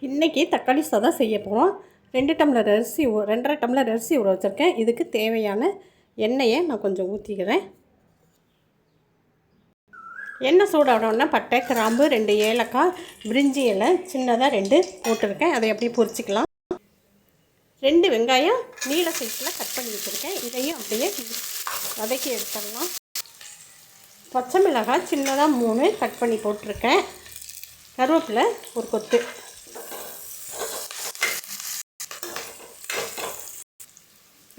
இன்றைக்கி தக்காளி சாதம் செய்ய போகிறோம். 2 டம்ளர் அரிசி 2.5 டம்ளர் அரிசி ஊற வச்சுருக்கேன். இதுக்கு தேவையான எண்ணெயை நான் கொஞ்சம் ஊற்றிக்கிறேன். எண்ணெய் சூடானோடனே பட்டை, கிராம்பு, 2 ஏலக்காய், பிரிஞ்சி இலை சின்னதாக 2 போட்டிருக்கேன். அதை அப்படியே பொரிச்சிக்கலாம். 2 வெங்காயம் நீல சைஸில் கட் பண்ணி வச்சுருக்கேன். இதையும் அப்படியே வதக்கி எடுத்துடலாம். பச்சை மிளகாய் சின்னதாக 3 கட் பண்ணி போட்டிருக்கேன். கருவேப்பிலை ஒரு கொத்து.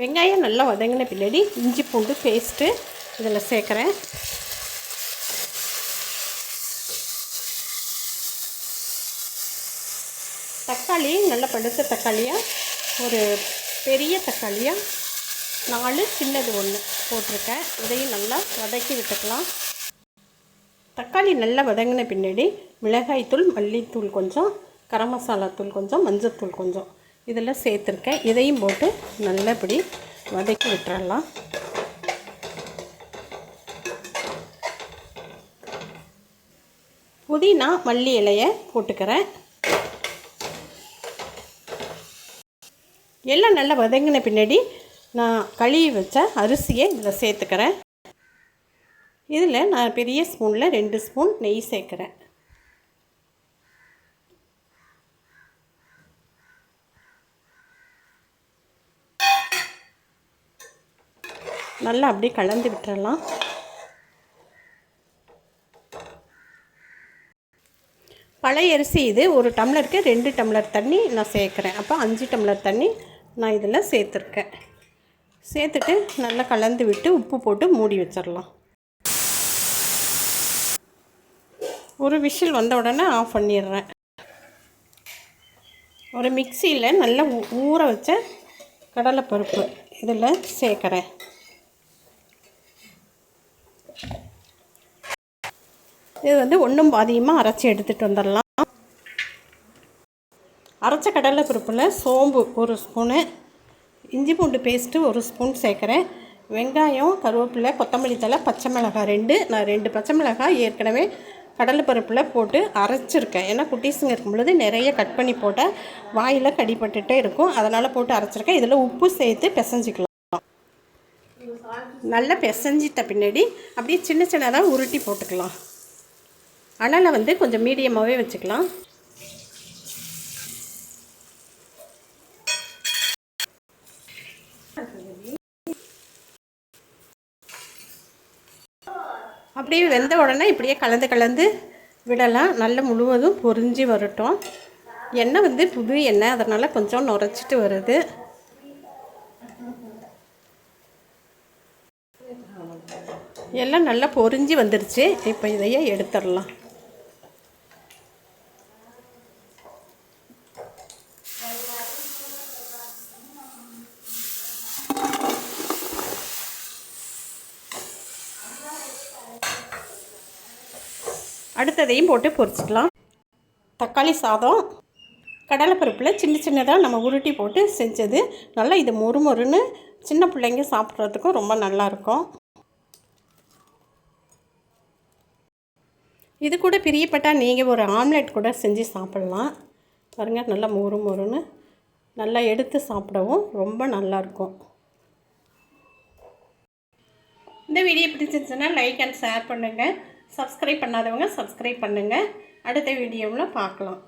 வெங்காயம் நல்லா வதங்கின பின்னாடி இஞ்சி பூண்டு பேஸ்ட்டு இதில் சேர்க்குறேன். தக்காளி நல்லா பழுத்த தக்காளியாக ஒரு பெரிய தக்காளியாக 4, சின்னது 1 போட்டிருக்கேன். இதையும் நல்லா வதக்கி விட்டுக்கலாம். தக்காளி நல்லா வதங்கின பின்னாடி மிளகாய்த்தூள், மல்லித்தூள் கொஞ்சம், கரம் மசாலா தூள் கொஞ்சம், மஞ்சத்தூள் கொஞ்சம் இதில் சேர்த்துருக்கேன். இதையும் போட்டு நல்லபடி வதக்கி விட்டுறலாம். புதினா, மல்லி இலையை போட்டுக்கிறேன். எல்லாம் நல்லா வதங்கின பின்னாடி நான் கழுவி வச்ச அரிசியை இதில் சேர்த்துக்கிறேன். இதில் நான் பெரிய ஸ்பூனில் 2 ஸ்பூன் நெய் சேர்க்குறேன். நல்லா அப்படியே கலந்து விட்டுறலாம். பழைய அரிசி இது. 1 டம்ளருக்கு 2 டம்ளர் தண்ணி நான் சேர்க்குறேன். அப்போ 5 டம்ளர் தண்ணி நான் இதில் சேர்த்துருக்கேன். சேர்த்துட்டு நல்லா கலந்து விட்டு உப்பு போட்டு மூடி வச்சிடலாம். ஒரு விசில் வந்த உடனே ஆஃப் பண்ணிடுறேன். ஒரு மிக்சியில் நல்லா ஊற வச்ச கடலைப்பருப்பு இதில் சேர்க்குறேன். இது வந்து ஒன்றும் பாதியமாக அரைச்சி எடுத்துகிட்டு வந்துடலாம். அரைச்ச கடலைப்பருப்பில் சோம்பு 1 ஸ்பூனு, இஞ்சி பூண்டு பேஸ்ட்டு 1 ஸ்பூன் சேர்க்குறேன். வெங்காயம், கருவேப்பிலை, கொத்தமல்லி தழை, பச்சை மிளகாய் 2. நான் 2 பச்சை மிளகாய் ஏற்கனவே கடலைப்பருப்பில் போட்டு அரைச்சிருக்கேன். ஏன்னா குட்டீஸுங்க இருக்கும் பொழுது நிறைய கட் பண்ணி போட்டால் வாயில் கடிப்பட்டுகிட்டே இருக்கும். அதனால் போட்டு அரைச்சிருக்கேன். இதில் உப்பு சேர்த்து பிசைஞ்சிக்கலாம். நல்லா பிசைஞ்சிட்ட பின்னாடி அப்படியே சின்ன சின்னதாக உருட்டி போட்டுக்கலாம். அனலை வந்து கொஞ்சம் மீடியமாகவே வச்சுக்கலாம். அப்படியே வெந்த உடனே இப்படியே கலந்து விடலாம். நல்ல முழுவதும் பொரிஞ்சு வரட்டும். எண்ணெய் வந்து புது எண்ணெய், அதனால் கொஞ்சம் நுரைச்சிட்டு வருது. எல்லாம் நல்லா பொரிஞ்சு வந்துருச்சு. இப்போ இதையே எடுத்துடலாம். அடுத்ததையும் போட்டு பொரிச்சிக்கலாம். தக்காளி சாதம் கடலைப்பருப்பில் சின்ன சின்னதாக நம்ம உருட்டி போட்டு செஞ்சது. நல்லா இது மொறுமொறுன்னு சின்ன பிள்ளைங்க சாப்பிட்றதுக்கும் ரொம்ப நல்லாயிருக்கும். இது கூட பிரியப்பட்டால் நீங்கள் ஒரு ஆம்லெட் கூட செஞ்சு சாப்பிட்லாம். பாருங்கள், நல்லா மொறுமொறுன்னு நல்லா எடுத்து சாப்பிடவும் ரொம்ப நல்லாயிருக்கும். இந்த வீடியோ பிடிச்சிருந்துச்சுன்னா லைக் அண்ட் ஷேர் பண்ணுங்கள். சப்ஸ்கிரைப் பண்ணாதவங்க சப்ஸ்கிரைப் பண்ணுங்கள். அடுத்த வீடியோவில் பார்க்கலாம்.